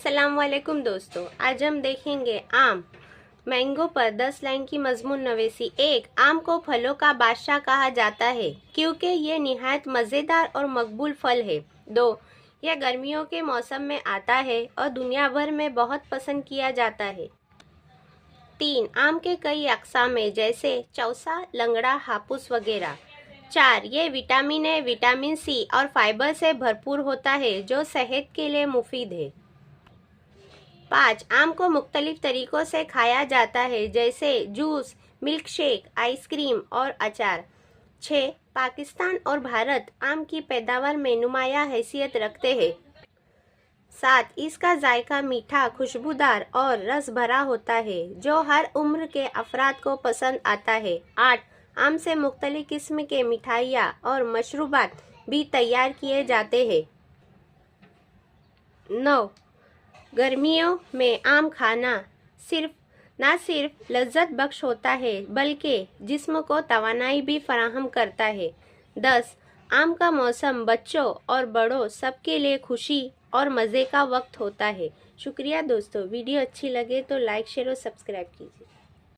अस्सलाम वालेकुम दोस्तों, आज हम देखेंगे आम। मैंगो पर 10 लाइन की मजमून नवेसी। 1. आम को फलों का बादशाह कहा जाता है क्योंकि ये निहायत मज़ेदार और मकबूल फल है। 2. यह गर्मियों के मौसम में आता है और दुनिया भर में बहुत पसंद किया जाता है। 3. आम के कई अक़साम हैं जैसे चौसा, लंगड़ा, हापुस वगैरह। 4. ये विटामिन ए, विटामिन सी और फाइबर से भरपूर होता है जो सेहत के लिए मुफीद है। 5. आम को मुख्तलिफ तरीक़ों से खाया जाता है जैसे जूस, मिल्क शेक, आइसक्रीम और अचार। 6. पाकिस्तान और भारत आम की पैदावार में नुमायां हैसियत रखते हैं। 7. इसका जायका मीठा, खुशबूदार और रस भरा होता है जो हर उम्र के अफराद को पसंद आता है। 8. आम से मुख्तलिफ किस्म के मिठाइयाँ और मशरूबात भी तैयार किए जाते हैं। 9. गर्मियों में आम खाना ना सिर्फ लज्जत बख्श होता है बल्कि जिस्म को तवानाई भी फराहम करता है। 10. आम का मौसम बच्चों और बड़ों सबके लिए खुशी और मज़े का वक्त होता है। शुक्रिया दोस्तों, वीडियो अच्छी लगे तो लाइक, शेयर और सब्सक्राइब कीजिए।